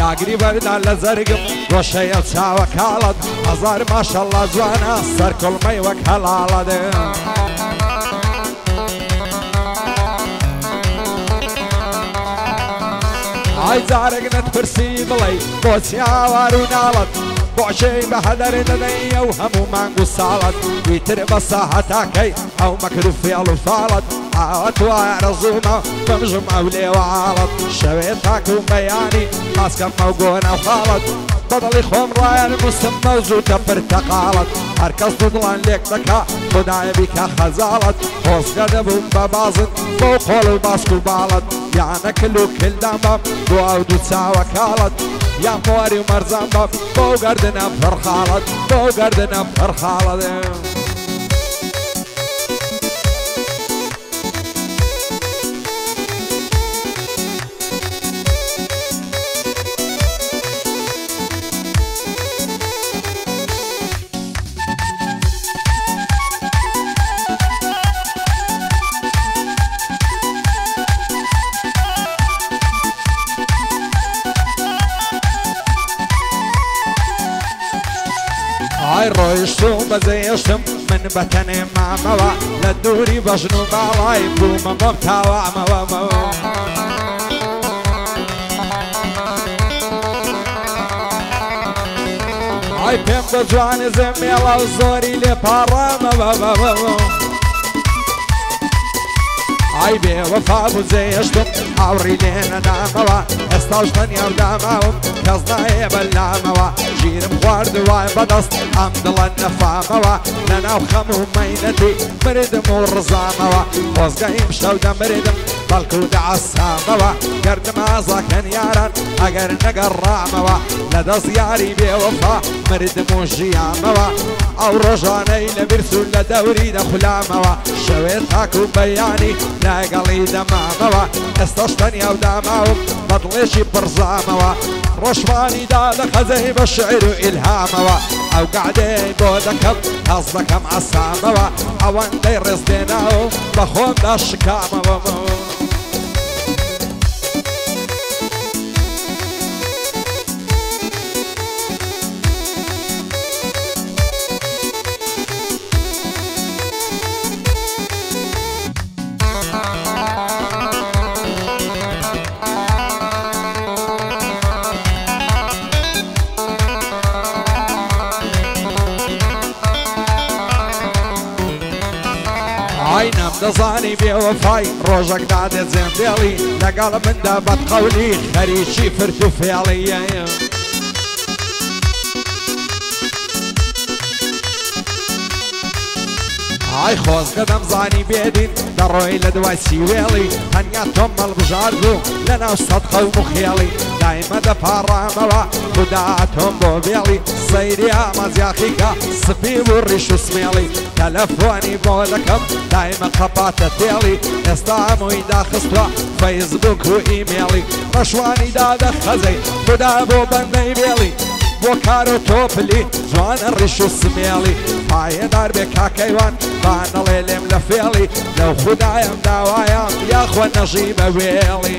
یاگری بەردا لە زەرگم گۆشەیە چاوە کاڵت هەزار ماشەڵڵا جوانە سەر کوڵمەی وەک هەڵاڵەت ئای جارێک نەتپرسی بڵێ بۆچی هاوار و ناڵت بۆشەی بە هەدەر دەدەی ئەو هەموو مانگ و ساڵت ویتر بە ساحەتاکەی ئەو مەکر و فێڵ و فاڵت ئاوەت وایە ڕزومە بەمژم ئەو لێوەعاڵت شەوێت تاک و بەیانی ماسکەمە و گۆنە و خاڵت بەدڵی خۆم ڕایەن موسم مەوزوتە پرتەقاڵت هەرکەس دڵان لێک دەکا خودایە بیکە خەزاڵت خۆزگە دەبووم بە بازن بۆ خۆڵ و باسک و باڵت یانە کل و کلدان بەم بۆ ئەو دوو چاوە کاڵت یان بۆواری و مەرزان بەم بۆ گەردنە پڕخاڵت بۆ گەردنە پڕخاڵت ئای ڕۆیشتم بەجێشتم من بەتەنێ مامەوە لە دووری بەژن و باڵای بوومە بۆم تاوامەوە ئای پێم بە جوانێ زێمێڵە و زۆری لێ پاڕامەوە ئای بێوەفا بوو جێشتم ئاوڕی لێ نەدامەوە ئێستاش تەنیا و داماوم کەس نایە بەلامەوە ژیرم خواردووای بەدەست ئەم دڵە نەفامەوە لەناو خەم و مەینەتی مردم و ڕزامەوە خۆزگەیم شەو دەمردم بەڵکو و دەعەسامەوە گەردم ئازاکەن یاران ئەگەر نەگەڕامەوە لە دەست یاری بێوەفا مردم و ژیامەوە ئەو ڕۆژانەی لە بیرس و لە دەوری دەخولامەوە شەوێت تاک و بەیانی لەگەڵی دەمامەوە ئێستاش تەنیا و داماوم بە دڵێکی پڕزامەوە ڕۆژوانی دا لە خەزەی بە شعر و ئیلهامەوە ئەو گعدەی بۆ دەکەم هەز دەکەم ئەسامەوە ئەوەندەی ڕێز دێناوم بە خۆمدا شکامەوە ئاینەم دەزانی بێوەفای ڕۆژێک دادێت زێندێڵی لەگەڵ مندا بەدقەولی خەریکی فرد و فێڵیە ئای خۆزگە دەمزانی بێدین دەڕۆی لە دوای سیوێڵی هەنیا تۆم مەڵبژار بوو لەناو سەدقە و مخێڵی دایمە دەپاڕامەوە خوددا تۆم بۆ بێڵی سەیری ئامازیاخیکە سپی و ڕیش و سمێڵی تەلەفۆنی بۆ دەکەم دایمە قەپاتە تێڵی ئێستا هەمووی داخستووە فەیسبوک و ئیمێڵی ڕەشوانی دادە خەزەی خوددا بۆ بەندەی بێڵی بۆ کار و تۆپلی جوانە ڕیش و سمێڵی پایەدار بێ کاکەیوان بانەڵێ لێم لە فێڵی لەو خوددایم داوایە یاخوا نەژی بە وێڵی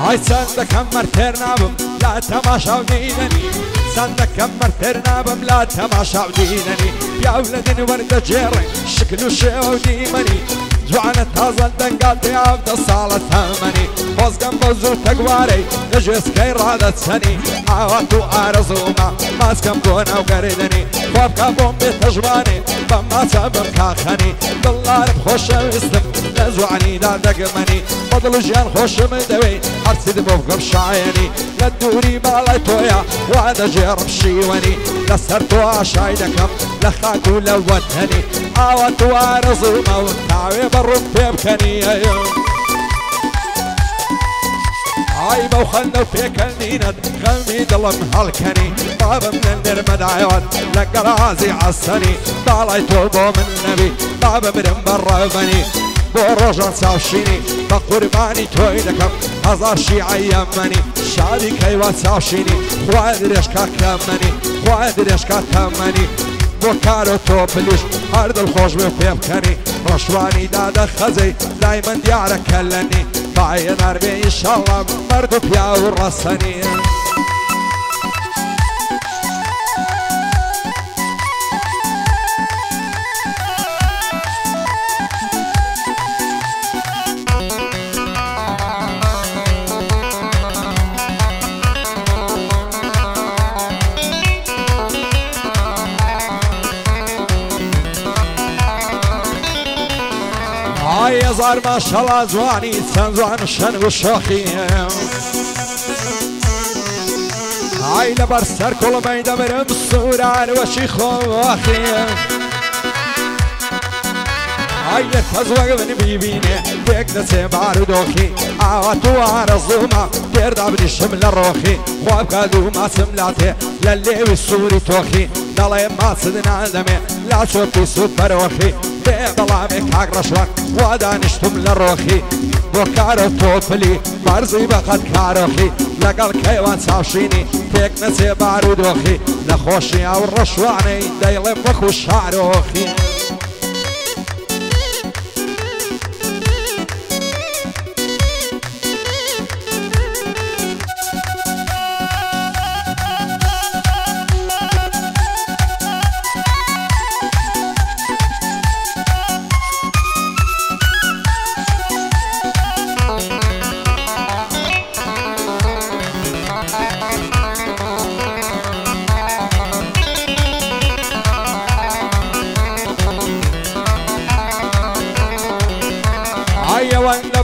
ئای چەند دەکەم مەرتێر نابم لا تەماشاو دینەنی چەند دەکەم مەرتێر نابم لا تەماشاو دینەنی پیاو لە دن وەردەجێڕێ شکل و شێوە و دیمەنی جوانە تازە دەنگات یاودە ساڵە تەمەنی خۆزگەم بە زوو تەگوارەی لە ژێسکەی ڕادەچەنی ئاوات و ئارەزوومە ماسکەم بۆ ناو گەردەنی خۆبکە بۆم بێتە ژوانێ بەم ماچە بم کاخەنی دڵارم خۆشەویستم لە جوانیدا دەگمەنی بەدڵ ژیان خۆشم دەوێ هەرچیت بۆ بگەم شایەنی لە دووری باڵای تۆیە وا دەژێڕم شیوەنی لەسەر تۆ ئاشای دەکەم لە خاک و لە وەتەنی ئاوا تو ئارەزومە و تاوێ بەڕوم پێ بکەنی ئای بەو خەندە و پێکەنینت خەمی دڵم هەڵکەنی بابم لە نێرمەدایەوەت لە گەڕازی عەسەنی باڵای تۆ بۆ من نەبی با بمرم بەڕێوبەنی بۆ ڕۆژان چاوشینی بە قوربانی تۆی دەکەم هەزار شیعەی ئەمەنی شادی کەیوە چاوشینی خوای درێژکە کەمەنی خوای درێژکە تەمەنی بۆ کارۆ تۆ پلیش هەر دڵخۆش بێ پێ بکەنی ڕۆژوانی دادە خەزەی لای من دیارە کەلەنی باە نەربێ ئینشاڵڵا مەرد و پیا و ڕەسەنی هزار ماشەڵا جوانی چەند جوان شەن و شۆخی ئای لەبەر سەر کوڵمەی دەبرم سووران وەشی خۆخی ئای لە کەس وەک من بیبینێ پێک دەچێ بارودۆخی ئاوا تو ئارەزوومە پێردا بریشم لە ڕۆخی خوا بکە دوو ماچم لاتێ لە لێوی سووری تۆخی دەڵێ ماچت نادەمێ لا چۆپی سوود بەرۆخی بێ بەڵامێ کاک ڕەشوان وا دانیشتم لە ڕۆخی بۆ کارە تۆپلی بەرزی بەقەت کارۆخی لەگەڵ کەیوان چاوشینی پێک نەچێ بارودۆخی لە خۆشی ئەو ڕەشوانەی دەیڵێم وەکو شارۆخی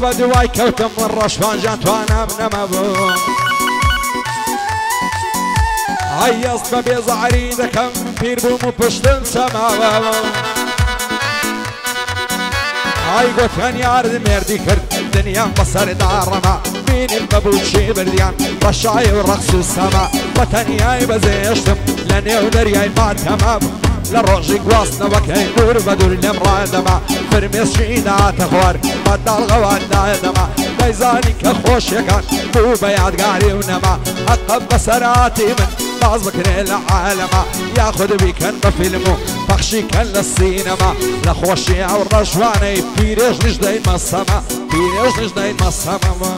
بە دوای کەوتم من ڕەشوانجان توانم نەمەبوو ئای ئەست بە بێزاری دەکەم پیر بووم و پشتم چەماوە ئای گوتیان یاردمێردی کرد دنیام بەسەردا ڕەما بینیم بەبووچی بردیان بە شای و ڕەقس و سەما بە تەنیای بەزێشتم لە نێو دەریای ماتەما لە ڕۆژی گواستنەوەکەی دوور بە دوور لێم ڕادەما فرمێسکی داتە خوار بەداڵغەوادایدەما دەیزانی کە خۆشیەکان بوو بە یادگاری و نەما حەقە بەسەراتی من باز بکرێ لە عالەما یاخود بیکەن بە فیلم و پەخشیکەن لە سینەما لە خۆشی ئەو ڕەشوانەی پیرێژ نیش دەیمە سەما پیرێژ نیش دەیمە سەمەما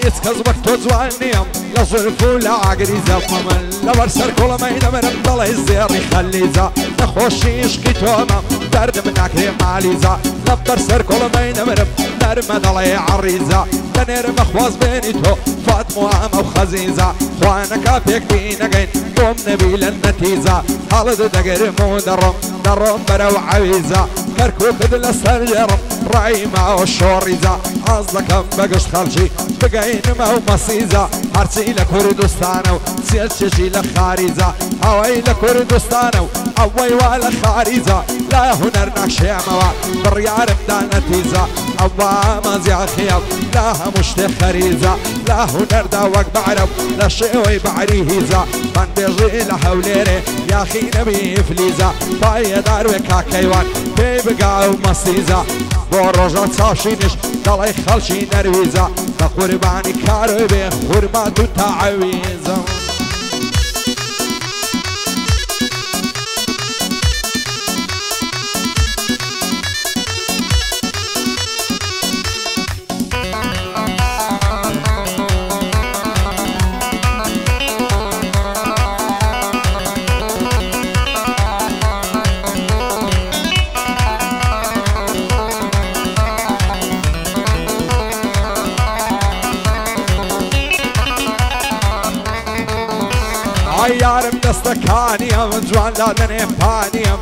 هیچ کەس وەک تۆ جوان نییەم لە زولف و لە ئاگریزە من لەبەر سەر کوڵەمەی دەبرم دەڵێ زێڕی خەلیزە نەخۆشی عشقی تۆمە دەردم ناکرێ مالیزە لەبەر سەر کوڵەمەی دەبرم دەرمە دەڵێ عەریزە دەنێرم بەخواز بێنی تۆ فاتمۆ ئەمە و خەزیزە خوانەکە پێکبی نەگەین بۆم نەبی لە نەتیزە هەڵت دەگەرم و دەڕۆم بەرەو عەویزە کەرکووکت لەسەر ژێڕم ڕای ماوە شۆڕیزە حەز دەکەم بەگشت خەڵکی بگەینمە و مەسیزە هەرچی لە کوردستانە و سێرچێکی لە خاریزە ئەوەی لە کوردستانە و ئەوەی وا لە خاریزە لا هونەر نەخشێمەوە بڕیارمدا نەتیزە ئەوە ئامازیاخیە لا هەموو شتێ خەریزە لا هونەردا وەک بەعرەب لە شێوەی بەعری هیزە من بێژی لە هەولێرێ یاخی نەبی فلیزە پایەدار وێ کاکەیوان پێی بگا و مەسیزە بۆ ڕۆژە چاوشینش دەڵێ خەڵکی نەرویزە بە قوربانی کارۆی بێ خورمات و تەعەویزە یارم دەستەکانیم جوان دادنێ پانیم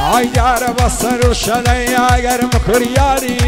ئای یارە بەسەر و شەلەی ئەگەرم کوریاری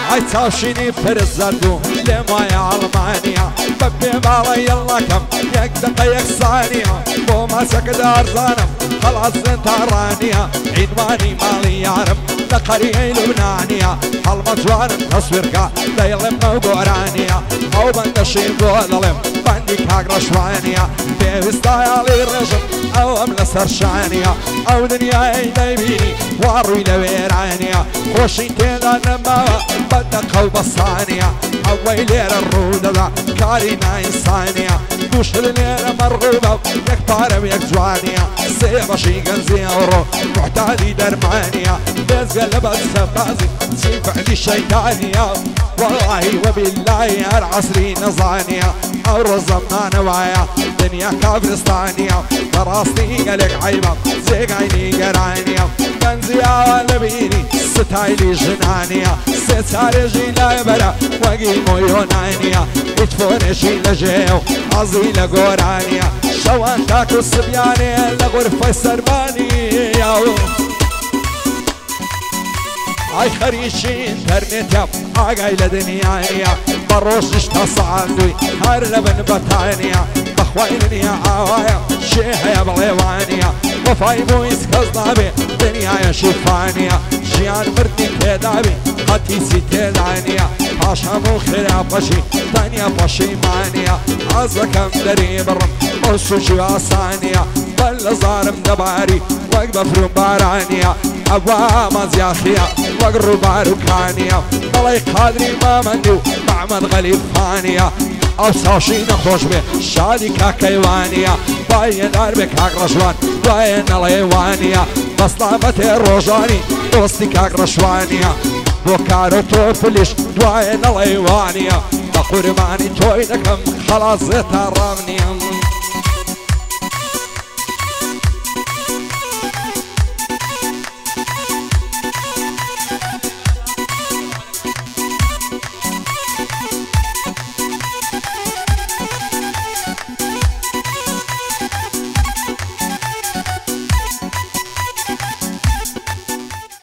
ئای چاوشینی فرزەرد و لێم وایە ئەڵمانیا بە پێ باڵە یەڵەکەم یەک دقە یەک سانیە بۆ ماسەکە دارزانم خەڵازن تاڕانیە عینوانی ماڵی یارم لە قەریەی لوبنانیە هەڵمە جوانم تەسویرکە دەیڵێم ئەو گۆرانیە ئەو بەندەشی بۆ دەڵێم بەندی کاک ڕەشوانیە پێویستایاڵی ڕێژم ئەو ئەم لەسەر شانیە ئەو دنیای دەیبینی وا ڕووی لە وێرانیە خۆشی تێدا نەماوە بەدەقە و بەسانیە ئەوەی لێرە ڕوو دەدا کاری نائینسانیە دووشتر لێرە مەڕووبە و یەک پارە و یەک جوانیە سێ بەشی گەنجی ئەوڕۆ محتاجی دەرمانیە بێزگە لە بەدسەبازی چی فعلی شەیتانیە واللهی وباللهی هەر عەسری نەزانیە ئەو ڕۆزەم نانەوایە دنیا کافرستانیە بەڕاستی گەلێک عەیبە جێگای نیگەرانیە گەنجیاوە لەبینی ستایلی ژنانیە سێ چارێژی لایبەرە وەگی مۆیۆنانیە هیچ فۆنێشی لە ژێ و حەزی لە گۆرانیە شەوان تاک و سبیانێ لە غورفەی سەربانیە ئای خەریکی ئینتەرنێتە ئاگای لە دنیایە بە ڕۆژش تا سەعاندووی هەر لە بن بەتانیە بەخوای دنیا ئاوایە شێ هەیە بڵێوانیە وەفای بۆ هیچ کەس نابێ دنیایەشی فانیە ژیان مردی تێدابێ هەتیچی تێدانیە پاش هەموو خراپەشی تەنیا پەشیمانیە حەز دەکەم دەری بڕم بۆ سوژی ئاسانیە بەر لە زارم دەباری وەک بەفر و بارانیە ئەوە ئامازیاخیە وەک ڕووبار و کانیە بەڵێ قادری مامەندی و محەممەد غەلیفخانیە ئەو ساوشی نەخۆش بێ شادی کاکەیوانیە باەدار بێ کاک ڕەشوان دوایە نەڵێوانیە بەسلامەتێ ڕۆژانی دۆستی کاک ڕەشوانیە بۆ کار و تۆ پلیش دوایە نەڵێوانیە بە قوربانی تۆی دەکەم خەڵازێ تا ڕام نییە